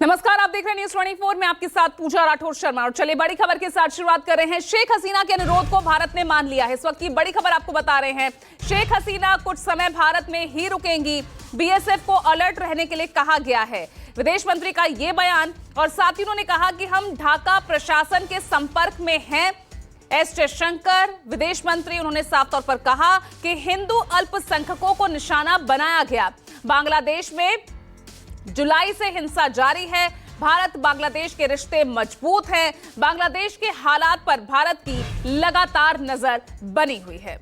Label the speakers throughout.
Speaker 1: नमस्कार, आप देख रहे हैं न्यूज़ 24 में आपके साथ पूजा राठौर शर्मा। और चलिए बड़ी खबर के साथ शुरुआत कर रहे हैं। शेख हसीना के अनुरोध को भारत ने मान लिया है। इस वक्त की बड़ी खबर आपको बता रहे हैं। शेख हसीना कुछ समय भारत में ही रुकेंगी। बीएसएफ को अलर्ट रहने के लिए कहा गया है। विदेश मंत्री का यह बयान, और साथ ही उन्होंने कहा कि हम ढाका प्रशासन के संपर्क में हैं। एस जयशंकर विदेश मंत्री, उन्होंने साफ तौर पर कहा कि हिंदू अल्पसंख्यकों को निशाना बनाया गया। बांग्लादेश में जुलाई से हिंसा जारी है। भारत बांग्लादेश के रिश्ते मजबूत हैं। बांग्लादेश के हालात पर भारत की लगातार नजर बनी हुई है।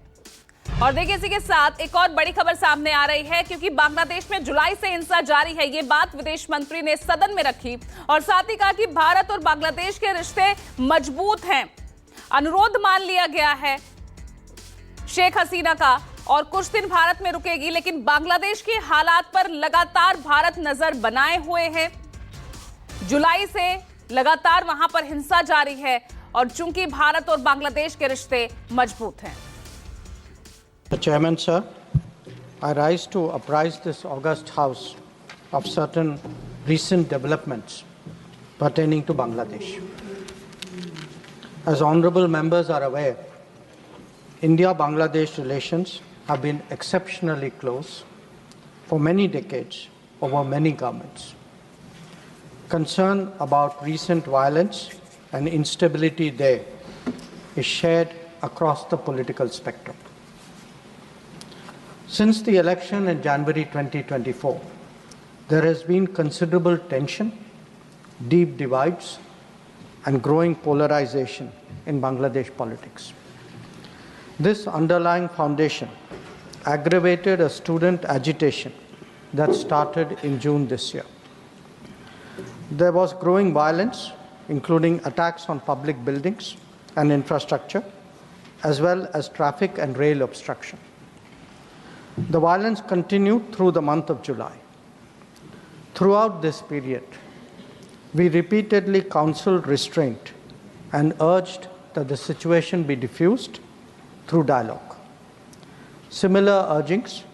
Speaker 1: और देखिए, इसी के साथ एक और बड़ी खबर सामने आ रही है, क्योंकि बांग्लादेश में जुलाई से हिंसा जारी है। ये बात विदेश मंत्री ने सदन में रखी और साथ ही कहा कि भारत और बांग्लादेश के रिश्ते मजबूत हैं। अनुरोध मान लिया गया है शेख हसीना का और कुछ दिन भारत में रुकेगी, लेकिन बांग्लादेश के हालात पर लगातार भारत नजर बनाए हुए है। जुलाई से लगातार वहां पर हिंसा जारी है और चूंकि भारत और बांग्लादेश के रिश्ते मजबूत हैं।
Speaker 2: Chairman, sir, I rise to apprise this august House of certain recent developments pertaining to Bangladesh. As honorable members are aware, India-Bangladesh relations have been exceptionally close for many decades over many governments. Concern about recent violence and instability there is shared across the political spectrum. Since the election in January 2024, there has been considerable tension, deep divides, and growing polarization in Bangladesh politics. This underlying foundation aggravated a student agitation that started in June this year. There was growing violence, including attacks on public buildings and infrastructure, as well as traffic and rail obstruction. The violence continued through the month of July. Throughout this period, we repeatedly counseled restraint and urged that the situation be diffused through dialogue. Similar urgings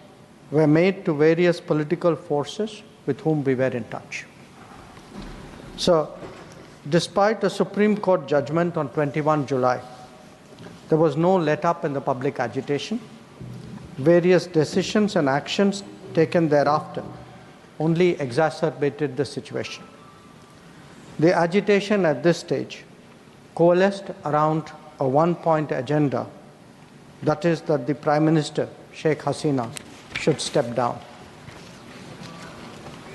Speaker 2: were made to various political forces with whom we were in touch. So, despite a Supreme Court judgment on 21 July, there was no let-up in the public agitation. Various decisions and actions taken thereafter only exacerbated the situation. The agitation at this stage coalesced around a one-point agenda, that is that the Prime Minister, Sheikh Hasina, should step down.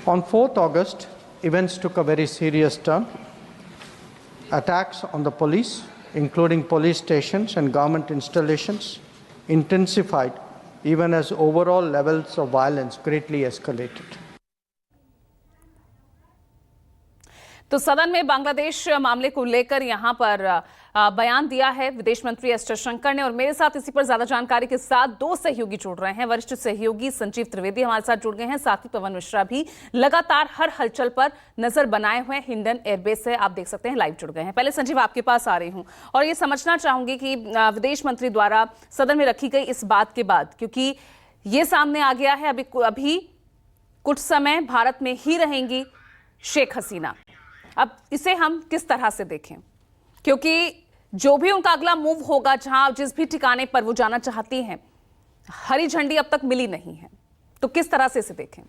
Speaker 2: On 4th August, events took a very serious turn. Attacks on the police, including police stations and government installations, intensified even as overall levels of violence greatly escalated.
Speaker 1: तो सदन में बांग्लादेश मामले को लेकर यहां पर बयान दिया है विदेश मंत्री एस जयशंकर ने। और मेरे साथ इसी पर ज्यादा जानकारी के साथ दो सहयोगी जुड़ रहे हैं। वरिष्ठ सहयोगी संजीव त्रिवेदी हमारे साथ जुड़ गए हैं, साथ ही पवन मिश्रा भी लगातार हर हलचल पर नजर बनाए हुए हिंडन एयरबेस से आप देख सकते हैं लाइव जुड़ गए हैं। पहले संजीव, आपके पास आ रही हूं और ये समझना चाहूंगी कि विदेश मंत्री द्वारा सदन में रखी गई इस बात के बाद, क्योंकि ये सामने आ गया है अभी कुछ समय भारत में ही रहेंगी शेख हसीना। अब इसे हम किस तरह से देखें, क्योंकि जो भी उनका अगला मूव होगा, जहां जिस भी ठिकाने पर वो जाना चाहती हैं, हरी झंडी अब तक मिली नहीं है, तो किस तरह से इसे देखें?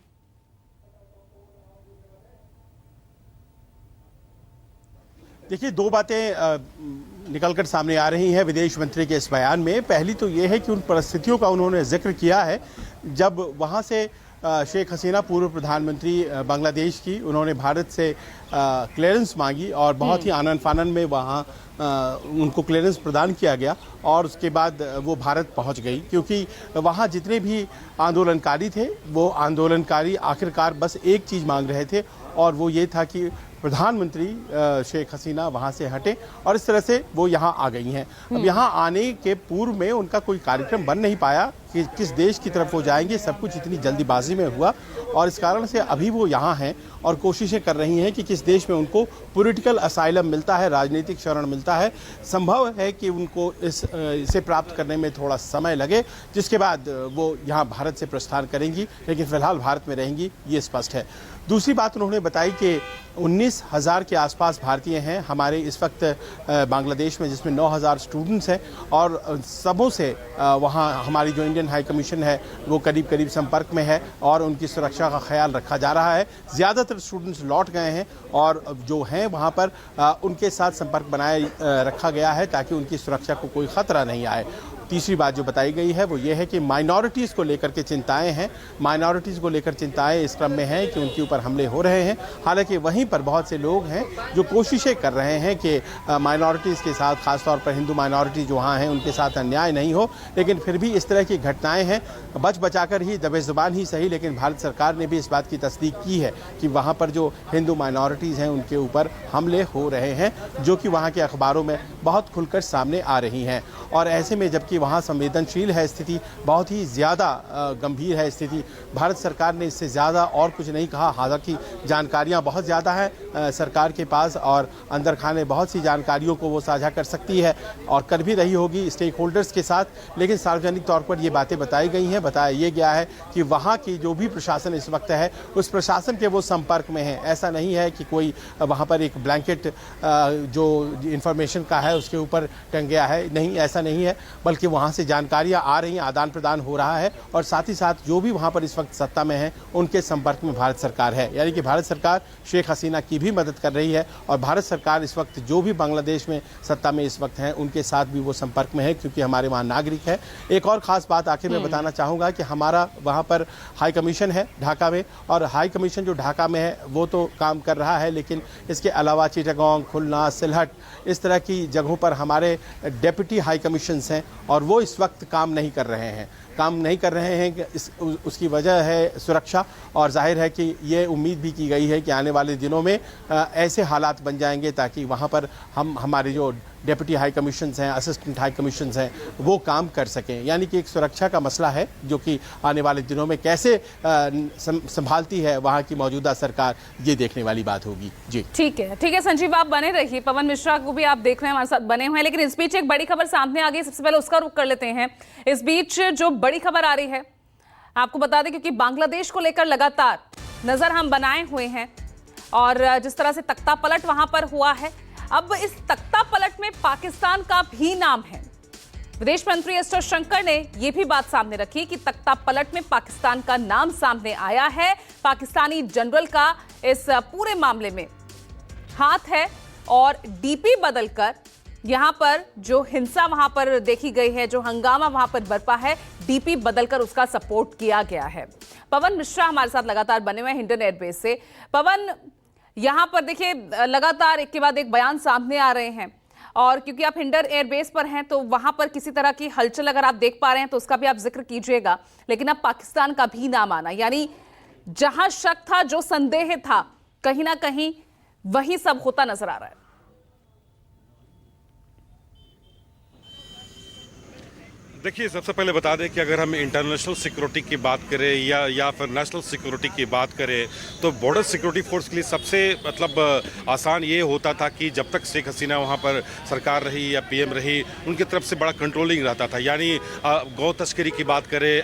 Speaker 3: देखिए, दो बातें निकलकर सामने आ रही हैं विदेश मंत्री के इस बयान में। पहली तो ये है कि उन परिस्थितियों का उन्होंने जिक्र किया है जब वहां से शेख हसीना, पूर्व प्रधानमंत्री बांग्लादेश की, उन्होंने भारत से क्लियरेंस मांगी और बहुत ही आनन फानन में वहाँ उनको क्लियरेंस प्रदान किया गया और उसके बाद वो भारत पहुँच गई, क्योंकि वहाँ जितने भी आंदोलनकारी थे वो आंदोलनकारी आखिरकार बस एक चीज़ मांग रहे थे और वो ये था कि प्रधानमंत्री शेख हसीना वहाँ से हटे और इस तरह से वो यहाँ आ गई हैं। अब यहाँ आने के पूर्व में उनका कोई कार्यक्रम बन नहीं पाया कि किस देश की तरफ वो जाएंगे, सब कुछ इतनी जल्दीबाजी में हुआ और इस कारण से अभी वो यहाँ हैं और कोशिशें कर रही हैं कि किस देश में उनको पॉलिटिकल असाइलम मिलता है, राजनीतिक शरण मिलता है। संभव है कि उनको इसे प्राप्त करने में थोड़ा समय लगे, जिसके बाद वो यहाँ भारत से प्रस्थान करेंगी, लेकिन फिलहाल भारत में रहेंगी, ये स्पष्ट है। दूसरी बात उन्होंने बताई कि 19,000 के आसपास भारतीय हैं हमारे इस वक्त बांग्लादेश में, जिसमें 9,000 स्टूडेंट्स हैं और सबों से वहाँ हमारी जो इंडियन हाई कमीशन है वो करीब करीब संपर्क में है और उनकी सुरक्षा का ख्याल रखा जा रहा है। ज़्यादातर स्टूडेंट्स लौट गए हैं और जो हैं वहाँ पर उनके साथ संपर्क बनाए रखा गया है ताकि उनकी सुरक्षा को कोई ख़तरा नहीं आए। तीसरी बात जो बताई गई है वो ये है कि माइनॉरिटीज़ को लेकर के चिंताएं हैं, माइनॉरिटीज़ को लेकर चिंताएं इस क्रम में हैं कि उनके ऊपर हमले हो रहे हैं। हालांकि वहीं पर बहुत से लोग हैं जो कोशिशें कर रहे हैं कि माइनॉरिटीज़ के साथ, खासतौर पर हिंदू माइनॉरिटी जो वहाँ हैं उनके साथ अन्याय नहीं हो, लेकिन फिर भी इस तरह की घटनाएँ हैं। बच बचाकर ही, दबे ज़ुबान ही सही, लेकिन भारत सरकार ने भी इस बात की तस्दीक की है कि वहाँ पर जो हिंदू माइनॉरिटीज़ हैं उनके ऊपर हमले हो रहे हैं, जो कि वहाँ के अखबारों में बहुत खुलकर सामने आ रही हैं। और ऐसे में जबकि वहाँ संवेदनशील है स्थिति, बहुत ही ज़्यादा गंभीर है स्थिति, भारत सरकार ने इससे ज़्यादा और कुछ नहीं कहा। हालांकि जानकारियाँ बहुत ज़्यादा हैं सरकार के पास और अंदर खाने बहुत सी जानकारियों को वो साझा कर सकती है और कर भी रही होगी स्टेक होल्डर्स के साथ, लेकिन सार्वजनिक तौर पर ये बातें बताई गई हैं। बताया ये गया है कि वहाँ की जो भी प्रशासन इस वक्त है उस प्रशासन के वो संपर्क में है। ऐसा नहीं है कि कोई वहाँ पर एक ब्लैंकेट जो इंफॉर्मेशन का है उसके ऊपर टंग गया है, नहीं, ऐसा नहीं है, बल्कि वहाँ से जानकारियाँ आ रही हैं, आदान प्रदान हो रहा है और साथ ही साथ जो भी वहाँ पर इस वक्त सत्ता में हैं उनके संपर्क में भारत सरकार है। यानी कि भारत सरकार शेख हसीना की भी मदद कर रही है और भारत सरकार इस वक्त जो भी बांग्लादेश में सत्ता में इस वक्त हैं उनके साथ भी वो संपर्क में है, क्योंकि हमारे वहाँ नागरिक है। एक और ख़ास बात आखिर में बताना चाहूँगा कि हमारा वहाँ पर हाई कमीशन है ढाका में, और हाई कमीशन जो ढाका में है वो तो काम कर रहा है, लेकिन इसके अलावा चिटागोंग, खुलना, सिलहट, इस तरह की जगहों पर हमारे डेप्यूटी हाई कमीशंस हैं और वो इस वक्त काम नहीं कर रहे हैं कि उसकी वजह है सुरक्षा। और जाहिर है कि ये उम्मीद भी की गई है कि आने वाले दिनों में ऐसे हालात बन जाएंगे ताकि वहाँ पर हमारे जो डेप्यूटी हाई कमीशंस हैं, असिस्टेंट हाई कमीशंस हैं, वो काम कर सकें। यानी कि एक सुरक्षा का मसला है जो कि आने वाले दिनों में कैसे संभालती है वहाँ की मौजूदा सरकार, ये देखने वाली बात होगी। जी
Speaker 1: ठीक है संजीव, आप बने रहिए। पवन मिश्रा को भी आप देख रहे हैं हमारे साथ बने हुए हैं, लेकिन इस बीच एक बड़ी खबर सामने आ गई, सबसे पहले उसका रुख कर लेते हैं। इस बीच जो बड़ी खबर आ रही है आपको बता दें, क्योंकि बांग्लादेश को लेकर लगातार नजर हम बनाए हुए हैं और जिस तरह से तख्ता पलट वहां पर हुआ है, अब इस तख्ता पलट में पाकिस्तान का भी नाम है। विदेश मंत्री एस जयशंकर ने यह भी बात सामने रखी कि तख्ता पलट में पाकिस्तान का नाम सामने आया है, पाकिस्तानी जनरल का इस पूरे मामले में हाथ है और डीपी बदलकर यहां पर जो हिंसा वहां पर देखी गई है, जो हंगामा वहां पर बरपा है, डीपी बदलकर उसका सपोर्ट किया गया है। पवन मिश्रा हमारे साथ लगातार बने हुए हैं हिंडन एयरबेस से। पवन, यहां पर देखिए लगातार एक के बाद एक बयान सामने आ रहे हैं और क्योंकि आप हिंडन एयरबेस पर हैं तो वहां पर किसी तरह की हलचल अगर आप देख पा रहे हैं तो उसका भी आप जिक्र कीजिएगा। लेकिन अब पाकिस्तान का भी नाम आना, यानी जहां शक था, जो संदेह था, कहीं ना कहीं वही सब होता नजर आ रहा है।
Speaker 4: देखिए, सबसे पहले बता दें कि अगर हम इंटरनेशनल सिक्योरिटी की बात करें या फिर नेशनल सिक्योरिटी की बात करें तो बॉर्डर सिक्योरिटी फोर्स के लिए सबसे आसान ये होता था कि जब तक शेख हसीना वहाँ पर सरकार रही या पीएम रही, उनकी तरफ से बड़ा कंट्रोलिंग रहता था। यानी गौ तस्करी की बात करें,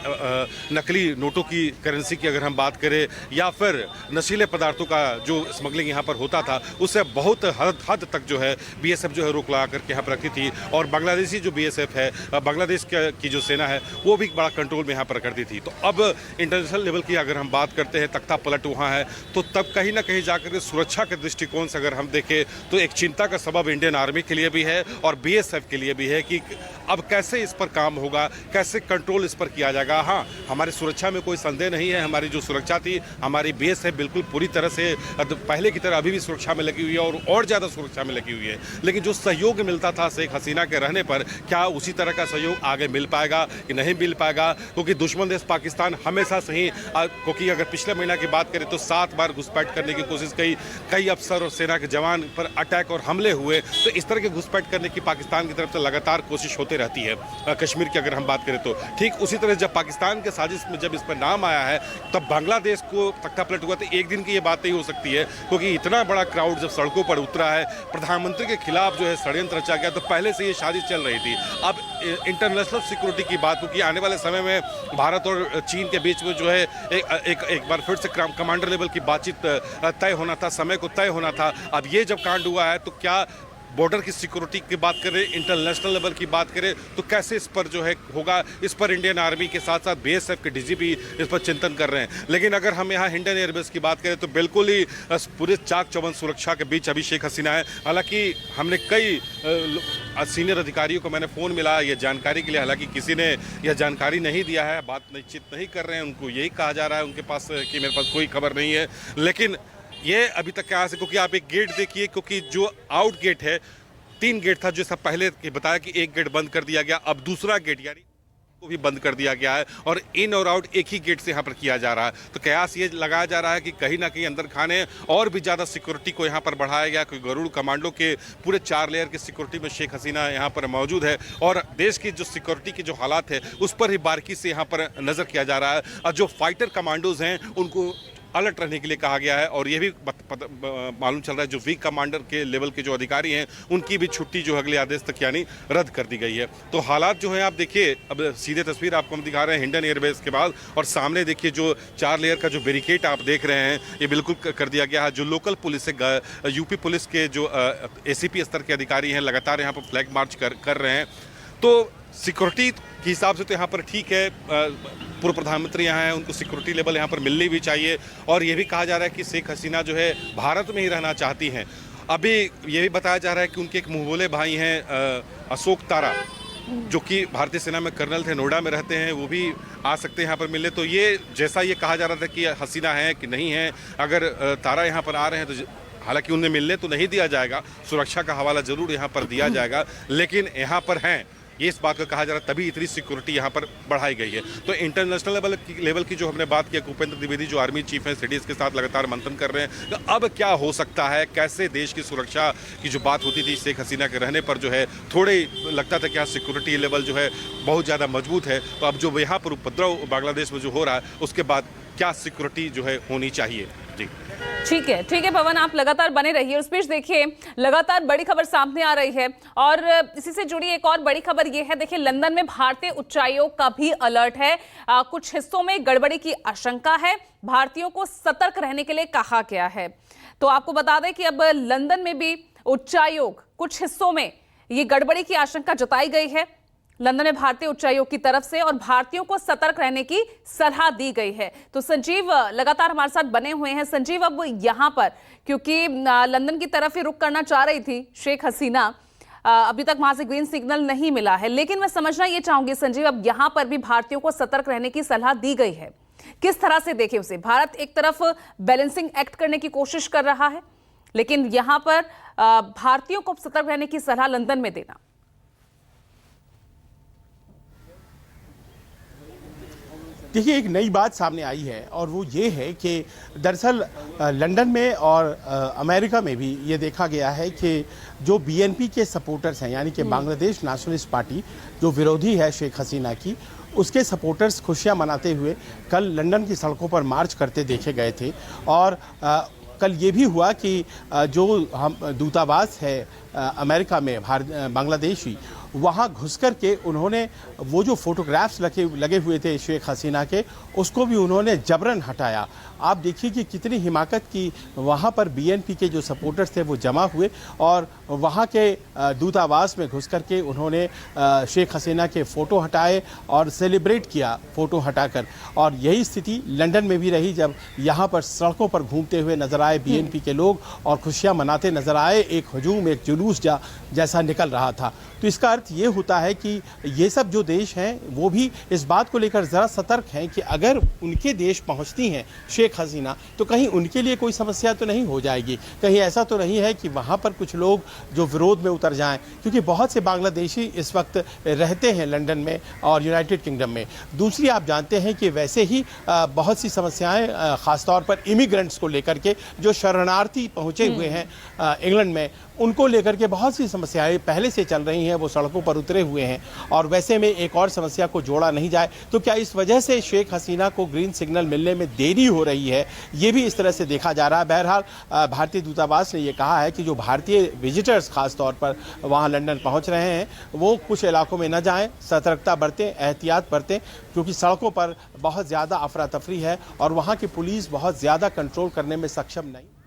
Speaker 4: नकली नोटों की करेंसी की अगर हम बात करें, या फिर नशीले पदार्थों का जो स्मगलिंग यहाँ पर होता था, उससे बहुत हद तक जो है BSF जो है रोक लगा करके यहाँ पर रखती थी। और बांग्लादेशी जो BSF है, बांग्लादेश की जो सेना है, वो भी बड़ा कंट्रोल में यहाँ पर करती थी। तो अब इंटरनेशनल लेवल की अगर हम बात करते हैं, तख्ता पलट वहाँ है, तो तब कहीं ना कहीं जाकर सुरक्षा के दृष्टिकोण से अगर हम देखें तो एक चिंता का सबब इंडियन आर्मी के लिए भी है और BSF के लिए भी है कि अब कैसे इस पर काम होगा, कैसे कंट्रोल इस पर किया जाएगा। हाँ, हमारी सुरक्षा में कोई संदेह नहीं है, हमारी जो सुरक्षा थी, हमारी BSF बिल्कुल पूरी तरह से पहले की तरह अभी भी सुरक्षा में लगी हुई है और ज़्यादा सुरक्षा में लगी हुई है। लेकिन जो सहयोग मिलता था शेख हसीना के रहने पर, क्या उसी तरह का सहयोग आगे मिल पाएगा कि नहीं मिल पाएगा, क्योंकि दुश्मन देश पाकिस्तान हमेशा से ही क्योंकि अगर पिछले महीना की बात करें तो 7 बार घुसपैठ करने की कोशिश की, कई अफसर और सेना के जवान पर अटैक और हमले हुए। तो इस तरह के घुसपैठ करने की पाकिस्तान की तरफ से लगातार कोशिश होती रहती है। कश्मीर की अगर हम बात करें तो ठीक उसी तरह जब पाकिस्तान के साजिश में जब इस पर नाम आया है तब बांग्लादेश को तख्ता पलट हुआ। तो एक दिन की ये बात नहीं हो सकती है, क्योंकि इतना बड़ा क्राउड जब सड़कों पर उतरा है, प्रधानमंत्री के खिलाफ जो है षड्यंत्र रचा गया, तो पहले से ये साजिश चल रही थी। अब इंटरनेशनल सिक्योरिटी की बात, क्योंकि आने वाले समय में भारत और चीन के बीच में जो है एक बार फिर से कमांडर लेवल की बातचीत तय होना था, समय को तय होना था। अब ये जब कांड हुआ है तो क्या बॉर्डर की सिक्योरिटी की बात करें, इंटरनेशनल लेवल की बात करें तो कैसे इस पर जो है होगा, इस पर इंडियन आर्मी के साथ साथ बीएसएफ के डीजीपी इस पर चिंतन कर रहे हैं। लेकिन अगर हम यहाँ इंडियन एयरबेस की बात करें तो बिल्कुल ही पूरे चाक चौबंद सुरक्षा के बीच अभी शेख हसीना है। हालांकि हमने कई सीनियर अधिकारियों को मैंने फ़ोन मिला ये जानकारी के लिए, हालांकि किसी ने यह जानकारी नहीं दिया है, बात निश्चित नहीं कर रहे हैं। उनको यही कहा जा रहा है उनके पास कि मेरे पास कोई खबर नहीं है। लेकिन ये अभी तक क्या है, क्योंकि आप एक गेट देखिए, क्योंकि जो आउट गेट है 3 गेट था, जो सब पहले बताया कि एक गेट बंद कर दिया गया, अब दूसरा गेट यानी वो भी बंद कर दिया गया है और इन और आउट एक ही गेट से यहाँ पर किया जा रहा है। तो कयास ये लगाया जा रहा है कि कहीं ना कहीं अंदर खाने और भी ज़्यादा सिक्योरिटी को यहाँ पर बढ़ाया गया, क्योंकि गरुड़ कमांडो के पूरे 4 लेयर की सिक्योरिटी में शेख हसीना यहाँ पर मौजूद है और देश की जो सिक्योरिटी की जो हालात है उस पर ही बारीकी से यहाँ पर नज़र किया जा रहा है। और जो फाइटर कमांडोज हैं उनको अलर्ट रहने के लिए कहा गया है और ये भी मालूम चल रहा है जो वीक कमांडर के लेवल के जो अधिकारी हैं उनकी भी छुट्टी जो अगले आदेश तक यानी रद्द कर दी गई है। तो हालात जो है आप देखिए, अब सीधे तस्वीर आपको हम दिखा रहे हैं इंडियन एयरबेस के बाद, और सामने देखिए जो 4 लेयर का जो बैरिकेड आप देख रहे हैं ये बिल्कुल कर दिया गया है। जो लोकल पुलिस है, यूपी पुलिस के जो एसीपी स्तर के अधिकारी हैं लगातार यहाँ पर फ्लैग मार्च कर रहे हैं। तो सिक्योरिटी के हिसाब से तो यहाँ पर ठीक है, पूर्व प्रधानमंत्री यहाँ हैं, उनको सिक्योरिटी लेवल यहाँ पर मिलनी भी चाहिए। और ये भी कहा जा रहा है कि शेख हसीना जो है भारत में ही रहना चाहती हैं। अभी ये भी बताया जा रहा है कि उनके एक मुंहबोले भाई हैं अशोक तारा, जो कि भारतीय सेना में कर्नल थे, नोएडा में रहते हैं, वो भी आ सकते हैं यहाँ पर मिलने। तो ये जैसा ये कहा जा रहा था कि हसीना है कि नहीं है, अगर तारा यहाँ पर आ रहे हैं तो हालांकि उन्हें मिलने तो नहीं दिया जाएगा, सुरक्षा का हवाला जरूर यहाँ पर दिया जाएगा, लेकिन यहाँ पर हैं ये इस बात का कहा जा रहा है, तभी इतनी सिक्योरिटी यहाँ पर बढ़ाई गई है। तो इंटरनेशनल लेवल की जो हमने बात की, उपेंद्र द्विवेदी जो आर्मी चीफ हैं सिडीज के साथ लगातार मंथन कर रहे हैं तो अब क्या हो सकता है, कैसे देश की सुरक्षा की जो बात होती थी शेख हसीना के रहने पर जो है थोड़े लगता था कि यहाँ सिक्योरिटी लेवल जो है बहुत ज़्यादा मजबूत है। तो अब जो यहाँ पर उपद्रव बांग्लादेश में जो हो रहा है उसके बाद क्या सिक्योरिटी जो है होनी चाहिए। जी
Speaker 1: ठीक है पवन, आप लगातार बने रहिए। उस बीच देखिए लगातार बड़ी खबर सामने आ रही है और इसी से जुड़ी एक और बड़ी खबर ये है, देखिए लंदन में भारतीय उच्चायोग का भी अलर्ट है। कुछ हिस्सों में गड़बड़ी की आशंका है, भारतीयों को सतर्क रहने के लिए कहा गया है। तो आपको बता दें कि अब लंदन में भी उच्चायोग कुछ हिस्सों में ये गड़बड़ी की आशंका जताई गई है लंदन में भारतीय उच्चायोग की तरफ से, और भारतीयों को सतर्क रहने की सलाह दी गई है। तो संजीव लगातार हमारे साथ बने हुए हैं। संजीव, अब यहां पर क्योंकि लंदन की तरफ ही रुख करना चाह रही थी शेख हसीना, अभी तक वहां से ग्रीन सिग्नल नहीं मिला है, लेकिन मैं समझना ये चाहूंगी संजीव, अब यहां पर भी भारतीयों को सतर्क रहने की सलाह दी गई है, किस तरह से देखें उसे? भारत एक तरफ बैलेंसिंग एक्ट करने की कोशिश कर रहा है, लेकिन यहां पर भारतीयों को सतर्क रहने की सलाह लंदन में देना।
Speaker 3: देखिए एक नई बात सामने आई है और वो ये है कि दरअसल लंदन में और अमेरिका में भी ये देखा गया है कि जो बीएनपी के सपोर्टर्स हैं, यानी कि बांग्लादेश नेशनलिस्ट पार्टी जो विरोधी है शेख हसीना की, उसके सपोर्टर्स खुशियां मनाते हुए कल लंदन की सड़कों पर मार्च करते देखे गए थे। और कल ये भी हुआ कि जो हम दूतावास है अमेरिका में बांग्लादेशी, वहाँ घुस कर के उन्होंने वो जो फोटोग्राफ्स लगे हुए थे शेख हसीना के, उसको भी उन्होंने जबरन हटाया। आप देखिए कि कितनी हिमाकत की वहाँ पर बीएनपी के जो सपोर्टर्स थे वो जमा हुए और वहाँ के दूतावास में घुस कर के उन्होंने शेख हसीना के फ़ोटो हटाए और सेलिब्रेट किया फ़ोटो हटाकर। और यही स्थिति लंदन में भी रही, जब यहाँ पर सड़कों पर घूमते हुए नजर आए बीएनपी के लोग और खुशियाँ मनाते नजर आए, एक हजूम, एक जुलूस जैसा निकल रहा था। तो इसका अर्थ अर्थ ये होता है कि ये सब जो देश हैं वो भी इस बात को लेकर ज़रा सतर्क हैं कि अगर उनके देश पहुंचती हैं शेख हसीना तो कहीं उनके लिए कोई समस्या तो नहीं हो जाएगी, कहीं ऐसा तो नहीं है कि वहाँ पर कुछ लोग जो विरोध में उतर जाएं, क्योंकि बहुत से बांग्लादेशी इस वक्त रहते हैं लंदन में और यूनाइटेड किंगडम में। दूसरी आप जानते हैं कि वैसे ही बहुत सी समस्याएं ख़ासतौर पर इमिग्रेंट्स को लेकर के जो शरणार्थी पहुँचे हुए हैं इंग्लैंड में, उनको लेकर के बहुत सी समस्याएं पहले से चल रही हैं, वो सड़कों पर उतरे हुए हैं। और वैसे में एक और समस्या को जोड़ा नहीं जाए तो क्या इस वजह से शेख हसीना को ग्रीन सिग्नल मिलने में देरी हो रही है, ये भी इस तरह से देखा जा रहा है। बहरहाल भारतीय दूतावास ने ये कहा है कि जो भारतीय विजिटर्स खास तौर पर वहाँ लंदन पहुँच रहे हैं वो कुछ इलाकों में न जाएँ, सतर्कता बरतें, एहतियात बरतें, क्योंकि सड़कों पर बहुत ज़्यादा अफरा तफरी है और वहाँ की पुलिस बहुत ज़्यादा कंट्रोल करने में सक्षम नहीं।